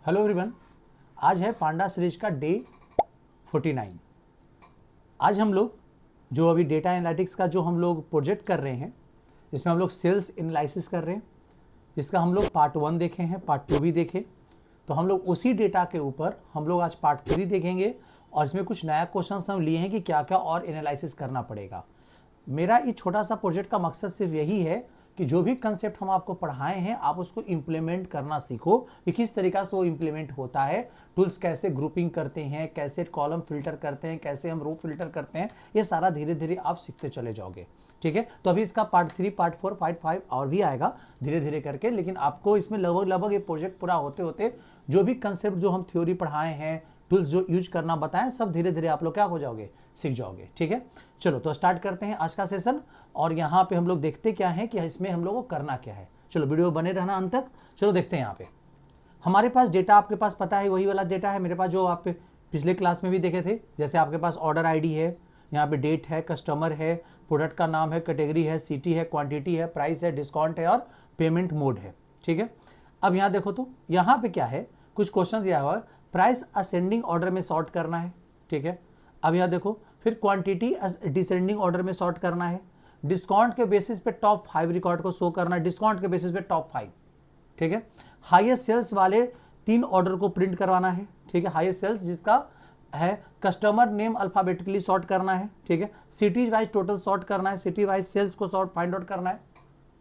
Hello everyone, आज है पांडा series का डे 49। आज हम लोग जो अभी डेटा एनालिटिक्स का जो हम लोग प्रोजेक्ट कर रहे हैं, इसमें हम लोग सेल्स एनालिसिस कर रहे हैं। इसका हम लोग पार्ट 1 देखे हैं, पार्ट 2 भी देखे, तो हम लोग उसी डेटा के ऊपर हम लोग आज पार्ट 3 देखेंगे और इसमें कुछ नया क्वेश्चन हम लिए हैं कि क्या क्या और एनालिसिस करना पड़ेगा। मेरा ये छोटा सा प्रोजेक्ट का मकसद सिर्फ यही है कि जो भी कंसेप्ट हम आपको पढ़ाए हैं आप उसको इंप्लीमेंट करना सीखो कि किस तरीका से वो इंप्लीमेंट होता है, टूल्स कैसे ग्रुपिंग करते हैं, कैसे कॉलम फिल्टर करते हैं, कैसे हम रो फिल्टर करते हैं, ये सारा धीरे धीरे आप सीखते चले जाओगे। ठीक है, तो अभी इसका पार्ट 3, पार्ट 4, पार्ट 5 और भी आएगा धीरे धीरे करके, लेकिन आपको इसमें लगभग ये प्रोजेक्ट पूरा होते होते जो भी कंसेप्ट जो हम थ्योरी पढ़ाए हैं, टूल्स जो यूज करना बताएं, सब धीरे धीरे आप लोग क्या हो जाओगे, सीख जाओगे। ठीक है, चलो तो स्टार्ट करते हैं आज का सेशन। और यहाँ पे हम लोग देखते क्या है कि इसमें हम लोगों को करना क्या है। चलो वीडियो बने रहना अंत तक। चलो देखते हैं। यहाँ पे हमारे पास डेटा आपके पास पता है, वही वाला डेटा है मेरे पास जो आप पिछले क्लास में भी देखे थे। जैसे आपके पास ऑर्डर आईडी है, यहाँ पे डेट है, कस्टमर है, प्रोडक्ट का नाम है, कैटेगरी है, सिटी है, क्वांटिटी है, प्राइस है, डिस्काउंट है और पेमेंट मोड है। ठीक है, अब यहाँ देखो तो यहाँ पे क्या है, कुछ क्वेश्चन दिया हुआ है, प्राइस असेंडिंग ऑर्डर में सॉर्ट करना है। ठीक है, अब यहाँ देखो, फिर क्वांटिटी डिसेंडिंग ऑर्डर में सॉर्ट करना है, डिस्काउंट के बेसिस पे टॉप 5 रिकॉर्ड को शो करना है, डिस्काउंट के बेसिस पे टॉप 5। ठीक है, हाईएस्ट सेल्स वाले 3 ऑर्डर को प्रिंट करवाना है। ठीक है, हाईएस्ट सेल्स जिसका है, कस्टमर नेम अल्फाबेटिकली सॉर्ट करना है। ठीक है, सिटी वाइज टोटल सॉर्ट करना है, सिटी वाइज सेल्स को सॉर्ट फाइंड आउट करना है।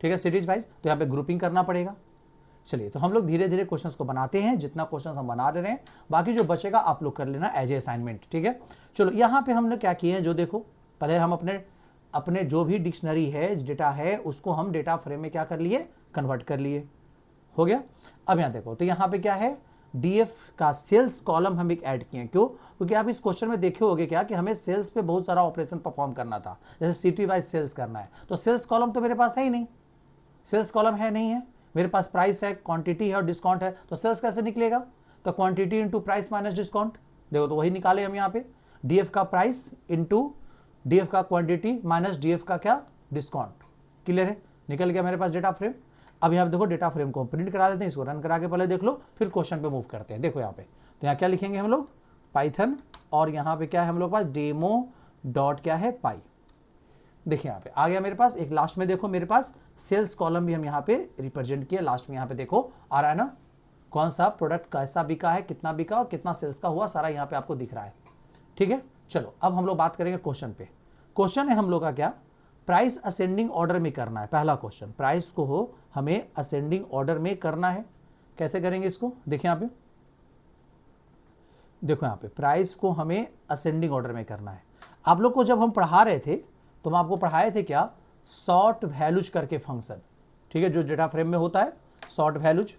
ठीक है, सिटीज वाइज, तो यहाँ पे ग्रुपिंग करना पड़ेगा। चलिए, तो हम लोग धीरे धीरे क्वेश्चंस को बनाते हैं, जितना क्वेश्चंस हम बना रहे हैं, बाकी जो बचेगा आप लोग कर लेना एज ए असाइनमेंट। ठीक है, चलो यहाँ पे हमने क्या किए हैं, जो देखो, पहले हम अपने जो भी डिक्शनरी है, डेटा है, उसको हम डेटा फ्रेम में क्या कर लिए, कन्वर्ट कर लिए। हो गया। अब यहाँ देखो, तो यहाँ पे क्या है, डीएफ का सेल्स कॉलम हम एक ऐड किए। क्यों? क्योंकि आप इस क्वेश्चन में देखे होगे क्या कि हमें सेल्स पे बहुत सारा ऑपरेशन परफॉर्म करना था, जैसे सिटी वाइज सेल्स करना है, तो सेल्स कॉलम तो मेरे पास है ही नहीं, सेल्स कॉलम है नहीं है मेरे पास, प्राइस है, क्वांटिटी है और डिस्काउंट है, तो सेल्स कैसे निकलेगा? तो quantity into price minus discount. देखो तो वही निकाले हम यहाँ पे, डीएफ का प्राइस इंटू डीएफ का क्वांटिटी माइनस डीएफ का क्या, डिस्काउंट। क्लियर है, निकल गया मेरे पास डेटा फ्रेम। अब यहाँ पे देखो, डेटा फ्रेम को प्रिंट करा लेते हैं, इसको रन करा के पहले देख लो, फिर क्वेश्चन पे मूव करते हैं। देखो यहाँ पे, तो यहाँ क्या लिखेंगे हम लोग, पाइथन, और यहाँ पे क्या है हम लोग पास, डेमो डॉट क्या है, पाई। देखिए यहाँ पे आ गया मेरे पास एक, लास्ट में देखो मेरे पास सेल्स कॉलम भी हम यहाँ पे रिप्रेजेंट किया। लास्ट में यहाँ पे देखो आ रहा है ना, कौन सा प्रोडक्ट कैसा बिका है, कितना बिका और कितना सेल्स का हुआ, सारा यहाँ पे आपको दिख रहा है। ठीक है, चलो अब हम लोग बात करेंगे क्वेश्चन पे। क्वेश्चन है हम लोग का क्या, प्राइस असेंडिंग ऑर्डर में करना है। पहला क्वेश्चन, प्राइस को हो हमें असेंडिंग ऑर्डर में करना है। कैसे करेंगे इसको, देखिए यहाँ पे, देखो यहाँ पे प्राइस को हमें असेंडिंग ऑर्डर में करना है। आप लोग को जब हम पढ़ा रहे थे तो हम आपको पढ़ाए थे क्या, सॉर्ट वैल्यूज करके फंक्शन। ठीक है, जो डेटा फ्रेम में होता है सॉर्ट वैल्यूज।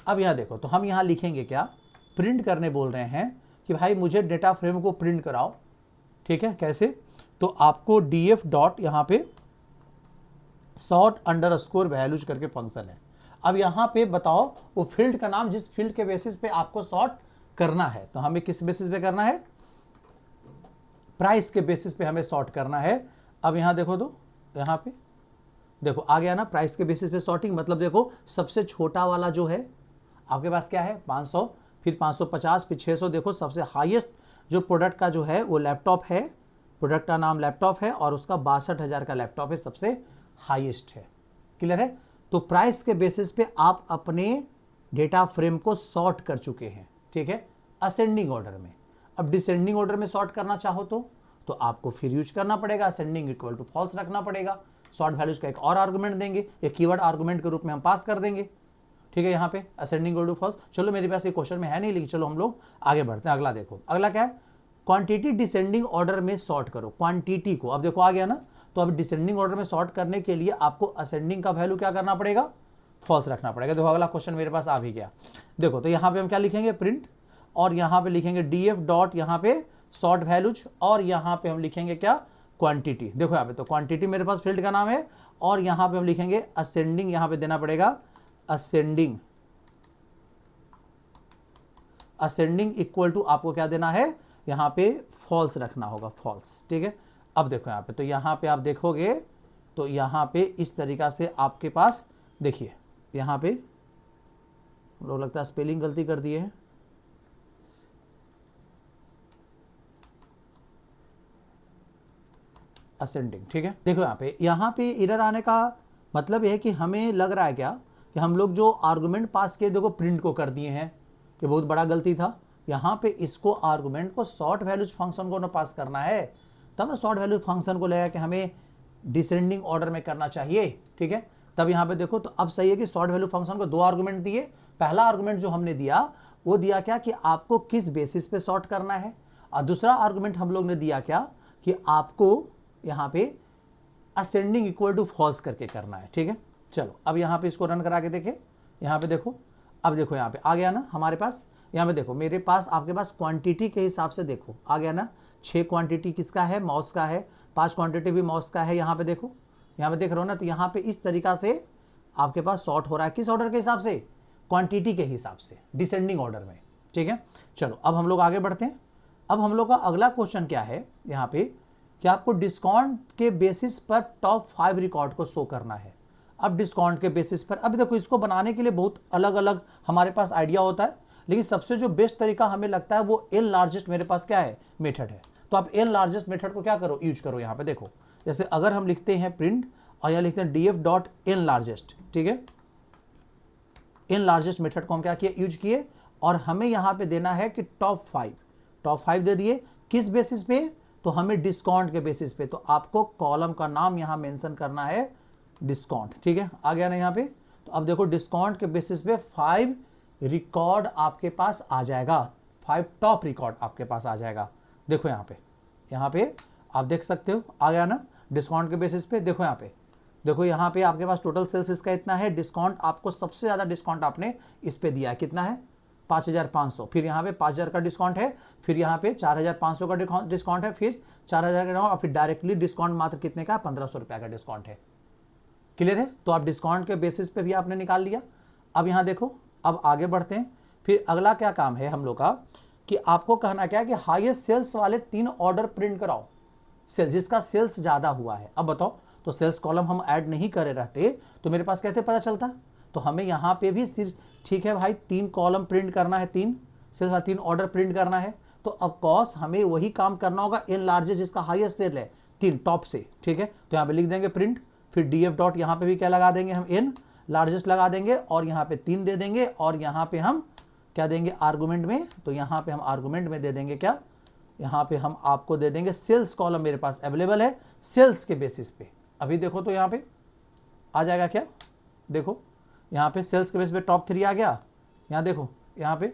अब यहाँ देखो, तो हम यहाँ लिखेंगे क्या, प्रिंट करने बोल रहे हैं कि भाई मुझे डेटा फ्रेम को प्रिंट कराओ। ठीक है, कैसे, तो आपको डीएफ डॉट यहाँ पे सॉर्ट अंडरस्कोर वैल्यूज करके फंक्शन है। अब यहाँ पे बताओ वो फील्ड का नाम, जिस फील्ड के बेसिस पे आपको सॉर्ट करना है, तो हमें किस बेसिस पे करना है, प्राइस के बेसिस पे हमें सॉर्ट करना है। अब यहाँ देखो, तो यहाँ पे देखो आ गया ना, प्राइस के बेसिस पे सॉर्टिंग, मतलब देखो सबसे छोटा वाला जो है आपके पास क्या है, 500, फिर 550, फिर 600। देखो सबसे हाईएस्ट जो प्रोडक्ट का जो है वो लैपटॉप है, प्रोडक्ट का नाम लैपटॉप है और उसका 62,000 का लैपटॉप है, सबसे हाईएस्ट है। क्लियर है, तो प्राइस के बेसिस पे आप अपने डेटा फ्रेम को सॉर्ट कर चुके हैं। ठीक है, असेंडिंग ऑर्डर में। अब डिसेंडिंग ऑर्डर में सॉर्ट करना चाहो तो आपको फिर यूज करना पड़ेगा, असेंडिंग इक्वल टू फॉल्स रखना पड़ेगा। सॉर्ट वैल्यूज का एक और आर्गुमेंट देंगे, एक कीवर्ड आर्गुमेंट के रूप में हम पास कर देंगे। ठीक है, यहाँ पे असेंडिंग इक्वल टू फॉल्स। चलो मेरे पास ये क्वेश्चन में है नहीं, लेकिन चलो हम लोग आगे बढ़ते हैं। अगला देखो, अगला क्या है, क्वांटिटी डिसेंडिंग ऑर्डर में सॉर्ट करो क्वांटिटी को। अब देखो आ गया ना, तो अब डिसेंडिंग ऑर्डर में सॉर्ट करने के लिए आपको असेंडिंग का वैल्यू क्या करना पड़ेगा, फॉल्स रखना पड़ेगा। देखो अगला क्वेश्चन मेरे पास आ भी गया। देखो तो यहाँ पे हम क्या लिखेंगे, प्रिंट, और यहाँ पे लिखेंगे डीएफ डॉट यहाँ पे सॉर्ट वैल्यूज, और यहाँ पे हम लिखेंगे क्या, क्वांटिटी। देखो यहाँ पे तो क्वांटिटी मेरे पास फील्ड का नाम है, और यहाँ पे हम लिखेंगे असेंडिंग, यहाँ पे देना पड़ेगा असेंडिंग, असेंडिंग इक्वल टू आपको क्या देना है, यहाँ पे फॉल्स रखना होगा, फॉल्स। ठीक है, अब देखो यहाँ पे, तो यहाँ पे आप देखोगे तो यहाँ पे इस तरीका से आपके पास, देखिए यहाँ पे लोग लगता है स्पेलिंग गलती कर दिए हैं, असेंडिंग। ठीक है, देखो यहाँ पे एरर आने का मतलब यह है कि हमें लग रहा है क्या कि हम लोग जो आर्गुमेंट पास किए देखो प्रिंट को कर दिए हैं, ये बहुत बड़ा गलती था। यहाँ पे इसको आर्गुमेंट को शॉर्ट वैल्यूज फंक्शन को ना पास करना है, तब शॉर्ट वैल्यूज फंक्शन को लगा कि हमें डिसेंडिंग ऑर्डर में करना चाहिए। ठीक है, तब यहाँ पे देखो तो अब सही है कि शॉर्ट वैल्यू फंक्शन को दो आर्गुमेंट दिए। पहला आर्गुमेंट जो हमने दिया वो दिया क्या कि आपको किस बेसिस पे सॉर्ट करना है, और दूसरा आर्गुमेंट हम लोग ने दिया क्या कि आपको यहाँ पे असेंडिंग इक्वल टू फॉल्स करके करना है। ठीक है, चलो अब यहाँ पे इसको रन करा के देखें। यहाँ पे देखो, अब देखो यहाँ पे आ गया ना हमारे पास। यहाँ पे देखो मेरे पास आपके पास क्वांटिटी के हिसाब से देखो आ गया ना, 6 क्वांटिटी किसका है, माउस का है, 5 क्वांटिटी भी माउस का है। यहाँ पे देखो, यहाँ पे देख रहे हो ना, तो यहाँ पे इस तरीका से आपके पास सॉर्ट हो रहा है। किस ऑर्डर के हिसाब से, क्वांटिटी के हिसाब से, डिसेंडिंग ऑर्डर में। ठीक है, चलो अब हम लोग आगे बढ़ते हैं। अब हम लोग का अगला क्वेश्चन क्या है यहाँ पे कि आपको डिस्काउंट के बेसिस पर टॉप 5 रिकॉर्ड को शो करना है। अब डिस्काउंट के बेसिस पर, अब देखो इसको बनाने के लिए बहुत अलग अलग हमारे पास आइडिया होता है, लेकिन सबसे जो बेस्ट तरीका हमें लगता है वो एन लार्जेस्ट मेरे पास क्या है, मेथड है। तो आप एन लार्जेस्ट मेथड को क्या करो, यूज करो। यहाँ पे देखो जैसे अगर हम लिखते हैं प्रिंट और यहाँ लिखते हैं df डॉट एन लार्जेस्ट। ठीक है, एन लार्जेस्ट मेथड को हम क्या किए, यूज किए, और हमें यहाँ पे देना है कि टॉप 5 दे दिए। किस बेसिस पे, तो हमें डिस्काउंट के बेसिस पे। तो आपको कॉलम का नाम यहाँ मेंशन करना है डिस्काउंट। ठीक है, आ गया ना यहाँ पे। तो अब देखो डिस्काउंट के बेसिस पे 5 रिकॉर्ड आपके पास आ जाएगा, 5 टॉप रिकॉर्ड आपके पास आ जाएगा। देखो यहाँ पे आप देख सकते हो आ गया ना डिस्काउंट के बेसिस पे। देखो यहाँ पे आपके पास टोटल सेल्स इसका इतना है, डिस्काउंट आपको सबसे ज़्यादा डिस्काउंट आपने इस पे दिया है, कितना है, 5500। फिर यहाँ पे 5000 का डिस्काउंट है, फिर यहाँ पे 4500 का डिस्काउंट है, फिर 4000 का डिस्काउंट, और फिर डायरेक्टली डिस्काउंट मात्र कितने का, 1500 रुपये का डिस्काउंट है। क्लियर है, तो आप डिस्काउंट के बेसिस पे भी आपने निकाल लिया। अब यहाँ देखो, अब आगे बढ़ते हैं। फिर अगला क्या काम है हम लोग का कि आपको कहना क्या है कि हाईएस्ट सेल्स वाले 3 ऑर्डर प्रिंट कराओ, सेल्स जिसका सेल्स ज़्यादा हुआ है। अब बताओ, तो सेल्स कॉलम हम ऐड नहीं करे रहते तो मेरे पास कैसे पता चलता। तो हमें यहाँ पे भी सिर्फ, ठीक है भाई, 3 कॉलम प्रिंट करना है, 3 सेल्स वाला 3 ऑर्डर प्रिंट करना है। तो ऑफकोर्स हमें वही काम करना होगा एन लार्जेस्ट जिसका हाईएस्ट सेल है 3 टॉप से। ठीक है, तो यहाँ पे लिख देंगे प्रिंट, फिर df डॉट यहाँ पे भी क्या लगा देंगे हम, एन लार्जेस्ट लगा देंगे, और यहाँ पे 3 दे देंगे, और यहाँ पे हम क्या देंगे आर्गुमेंट में, तो यहाँ पे हम आर्गुमेंट में दे देंगे क्या, यहाँ पे हम आपको दे देंगे सेल्स कॉलम मेरे पास अवेलेबल है सेल्स के बेसिस पे। अभी देखो तो यहाँ पे आ जाएगा क्या, देखो यहाँ पे सेल्स के बेसिस पे टॉप 3 आ गया। यहाँ देखो यहाँ पे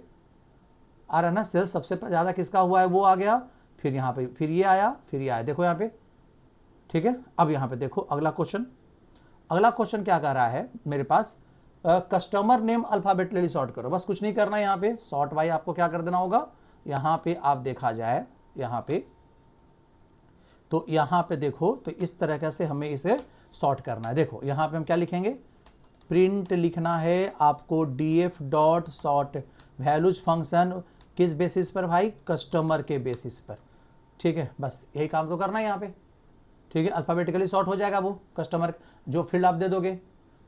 आ रहा है ना, सेल्स सबसे ज़्यादा किसका हुआ है वो आ गया, फिर यहाँ पे फिर ये आया, फिर ये आया, देखो यहाँ पे। ठीक है, अब यहाँ पे देखो अगला क्वेश्चन क्या कर रहा है मेरे पास, कस्टमर नेम अल्फाबेटिकली सॉर्ट करो, बस कुछ नहीं करना है। यहाँ पे सॉर्ट बाय आपको क्या कर देना होगा, यहाँ पे आप देखा जाए यहाँ पे, तो यहाँ पे देखो तो इस तरह से हमें इसे सॉर्ट करना है। देखो यहाँ पे हम क्या लिखेंगे, प्रिंट लिखना है आपको df dot sort values function, किस बेसिस पर भाई, कस्टमर के बेसिस पर। ठीक है, बस यही काम तो करना है यहाँ पे। ठीक है, अल्फाबेटिकली सॉर्ट हो जाएगा वो कस्टमर जो फील्ड आप दे दोगे।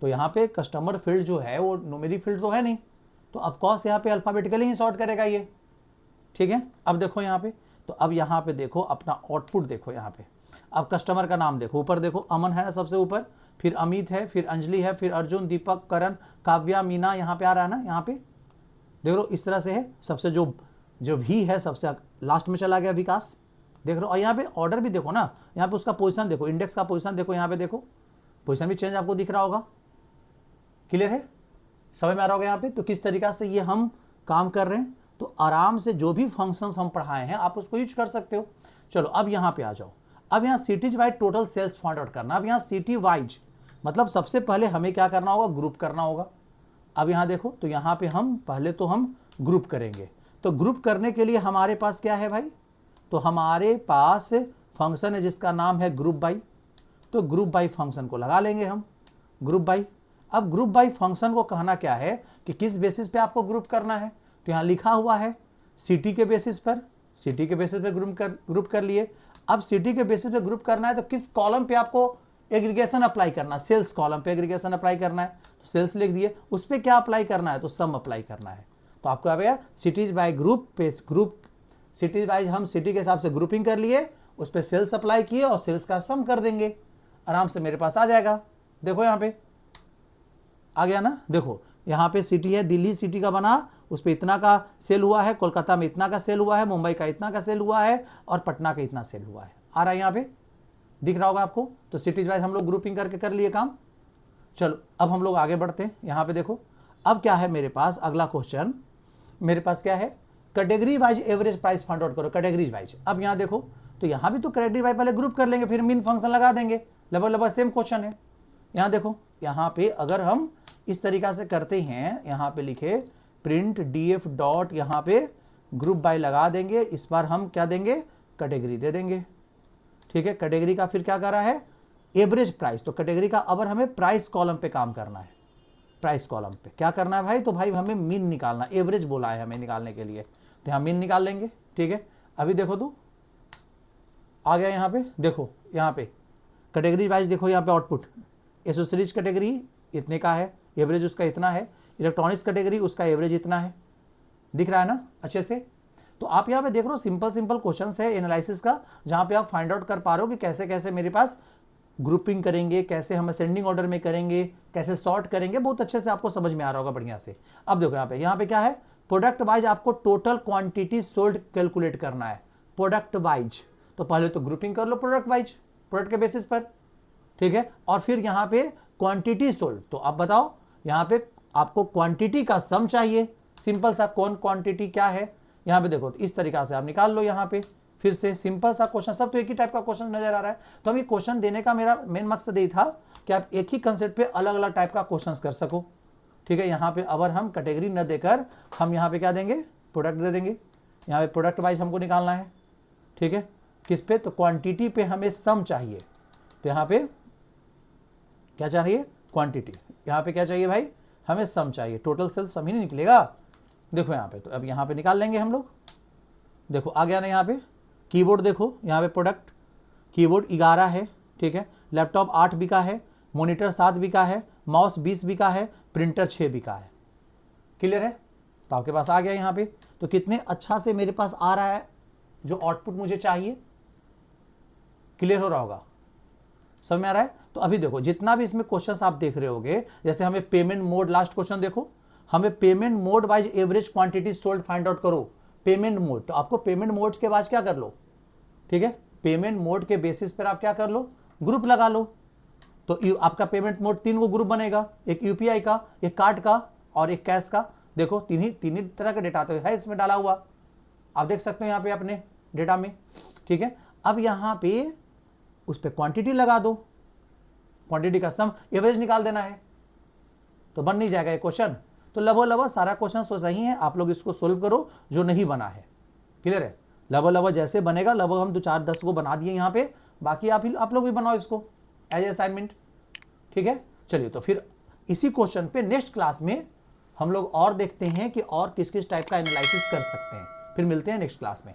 तो यहाँ पे कस्टमर फील्ड जो है वो न्यूमेरिक फील्ड तो है नहीं, तो ऑफकोर्स यहाँ पे अल्फाबेटिकली ही सॉर्ट करेगा ये। ठीक है, अब देखो यहाँ पे, तो अब यहाँ पे देखो अपना आउटपुट देखो यहाँ पे। अब कस्टमर का नाम देखो, ऊपर देखो अमन है ना सबसे ऊपर, फिर अमित है, फिर अंजलि है, फिर अर्जुन, दीपक, करण, काव्या, मीना, यहाँ पे आ रहा है ना, यहाँ पे देख लो इस तरह से है। सबसे जो भी है सबसे लास्ट में चला गया विकास, देख रहे हो। और यहाँ पे ऑर्डर भी देखो ना, यहाँ पे उसका पोजीशन देखो, इंडेक्स का पोजीशन देखो, यहाँ पे देखो पोजीशन भी चेंज आपको दिख रहा होगा। क्लियर है, समझ में आ रहा होगा यहाँ पे। तो किस तरीका से ये हम काम कर रहे हैं, तो आराम से जो भी फंक्शंस हम पढ़ाए हैं आप उसको यूज कर सकते हो। चलो अब यहाँ पे आ जाओ। अब यहाँ cities wise total sales find out करना। अब यहाँ सिटी वाइज मतलब सबसे पहले हमें क्या करना होगा, ग्रुप करना होगा। अब यहाँ देखो, तो यहाँ पे हम पहले तो हम ग्रुप करेंगे। तो ग्रुप करने के लिए हमारे पास क्या है भाई, तो हमारे पास फंक्शन है जिसका नाम है ग्रुप बाई। तो ग्रुप बाई फंक्शन को लगा लेंगे हम, ग्रुप बाई। अब ग्रुप बाई फंक्शन को कहना क्या है कि किस बेसिस पे आपको ग्रुप करना है, तो यहाँ लिखा हुआ है सिटी के बेसिस पर, सिटी के बेसिस पे ग्रुप कर लिए। अब सिटी के बेसिस पे ग्रुप करना है तो किस कॉलम पे आपको एग्रीगेशन अप्लाई करना है, सेल्स कॉलम पे एग्रीगेशन अप्लाई करना है, तो सेल्स लिख दिए। उस पर क्या अप्लाई करना है, तो सम अप्लाई करना है। तो आपको आ गया सिटीज बाय ग्रुप पे, ग्रुप सिटीज वाइज हम सिटी के हिसाब से ग्रुपिंग कर लिए, उस पर सेल्स अप्लाई किए और सेल्स का सम कर देंगे, आराम से मेरे पास आ जाएगा। देखो यहाँ पे आ गया ना, देखो यहाँ पे सिटी है, दिल्ली सिटी का बना, उस पर इतना का सेल हुआ है, कोलकाता में इतना का सेल हुआ है, मुंबई का इतना का सेल हुआ है और पटना का इतना सेल हुआ है। आ रहा है यहाँ पे, दिख रहा होगा आपको। तो सिटीज वाइज हम लोग ग्रुपिंग करके कर लिए काम। चलो अब हम लोग आगे बढ़ते हैं। यहाँ पे देखो अब क्या है मेरे पास, अगला क्वेश्चन मेरे पास क्या है, category wise average price find out करो, कैटेगरी वाइज। अब यहाँ देखो, तो यहाँ भी तो कैटेगरी वाइज पहले ग्रुप कर लेंगे, फिर मीन फंक्शन लगा देंगे, लगभग सेम क्वेश्चन है। यहाँ देखो, यहाँ पे अगर हम इस तरीका से करते हैं, यहाँ पे लिखे प्रिंट डीएफ डॉट, यहाँ पे ग्रुप बाय लगा देंगे, इस बार हम क्या देंगे, कैटेगरी दे देंगे। ठीक है, कैटेगरी का फिर क्या कर रहा है, एवरेज प्राइस। तो कैटेगरी का अब हमें प्राइस कॉलम पे काम करना है, प्राइस कॉलम पे क्या करना है भाई, तो भाई हमें मीन निकालना, एवरेज बोला है हमें निकालने के लिए, तो यहाँ मीन निकाल लेंगे। ठीक है, अभी देखो तो आ गया यहाँ पे, देखो यहाँ पे कैटेगरी वाइज देखो, यहाँ पे आउटपुट एसेसरीज कैटेगरी इतने का है, एवरेज उसका इतना है, इलेक्ट्रॉनिक्स कैटेगरी उसका एवरेज इतना है, दिख रहा है ना अच्छे से। तो आप यहाँ पे देख रहे हो सिंपल क्वेश्चंस है एनालिसिस का, जहाँ पे आप फाइंड आउट कर पा रहे हो कि कैसे कैसे मेरे पास ग्रुपिंग करेंगे, कैसे हम असेंडिंग ऑर्डर में करेंगे, कैसे सॉर्ट करेंगे, बहुत अच्छे से आपको समझ में आ रहा होगा बढ़िया से। अब देखो यहाँ पे क्या है, प्रोडक्ट वाइज आपको टोटल क्वांटिटी सोल्ड कैलकुलेट करना है, प्रोडक्ट वाइज। तो पहले तो ग्रुपिंग कर लो प्रोडक्ट वाइज, प्रोडक्ट के बेसिस पर। ठीक है, और फिर यहाँ पे क्वांटिटी सोल्ड, तो आप बताओ यहाँ पे आपको क्वांटिटी का सम चाहिए, सिंपल सा कौन क्वांटिटी क्या है, यहाँ पे देखो तो इस तरीका से आप निकाल लो। यहाँ पे फिर से सिंपल सा क्वेश्चन, सब तो एक ही टाइप का क्वेश्चन नजर आ रहा है। तो हम ये क्वेश्चन देने का मेरा मेन मकसद यही था कि आप एक ही कंसेप्ट पे अलग अलग टाइप का क्वेश्चन कर सको। ठीक है, यहाँ पे अगर हम कैटेगरी न देकर हम यहाँ पे क्या देंगे, प्रोडक्ट दे देंगे। यहाँ पे प्रोडक्ट वाइज हमको निकालना है। ठीक है, किस पे, तो क्वांटिटी पे हमें सम चाहिए, तो यहाँ पे क्या चाहिए, क्वांटिटी। यहाँ पे क्या चाहिए भाई, हमें सम चाहिए, टोटल सेल सम ही नहीं निकलेगा। देखो यहाँ पे, तो अब यहाँ पे निकाल लेंगे हम लोग। देखो आ गया ना, यहाँ पे कीबोर्ड देखो, यहाँ पे प्रोडक्ट कीबोर्ड 11 है। ठीक है, लैपटॉप 8 बिका है, मॉनिटर 7 बिका है, माउस 20 बिका है, प्रिंटर 6 बिका है। क्लियर है, तो आपके पास आ गया यहाँ पे। तो कितने अच्छा से मेरे पास आ रहा है जो आउटपुट मुझे चाहिए। क्लियर हो रहा होगा, समझ में आ रहा है। तो अभी देखो जितना भी इसमें क्वेश्चंस आप देख रहे होगे, जैसे हमें पेमेंट मोड, लास्ट क्वेश्चन देखो, हमें payment mode wise average quantity sold find out करो, पेमेंट मोड। तो आपको पेमेंट मोड के बाद क्या कर लो, ठीक है, पेमेंट मोड के बेसिस पर आप क्या कर लो, ग्रुप लगा लो। तो आपका पेमेंट मोड 3 को ग्रुप बनेगा, एक यूपीआई का, एक कार्ड का और एक कैश का। देखो तीन ही तरह का डेटा तो है इसमें डाला हुआ, आप देख सकते हो यहाँ पे अपने डेटा में। ठीक है, अब यहाँ पे उस पर क्वांटिटी लगा दो, क्वांटिटी का सम एवरेज निकाल देना है, तो बन नहीं जाएगा ये क्वेश्चन। तो लगभग सारा क्वेश्चन तो सही है, आप लोग इसको सोल्व करो जो नहीं बना है। क्लियर है, लगभग जैसे बनेगा, लगभग हम 2-4-10 को बना दिए यहाँ पे, बाकी आप लोग भी बनाओ इसको एज ए असाइनमेंट। ठीक है, चलिए तो फिर इसी क्वेश्चन पे नेक्स्ट क्लास में हम लोग और देखते हैं कि और किस किस टाइप का एनालिसिस कर सकते हैं। फिर मिलते हैं नेक्स्ट क्लास में।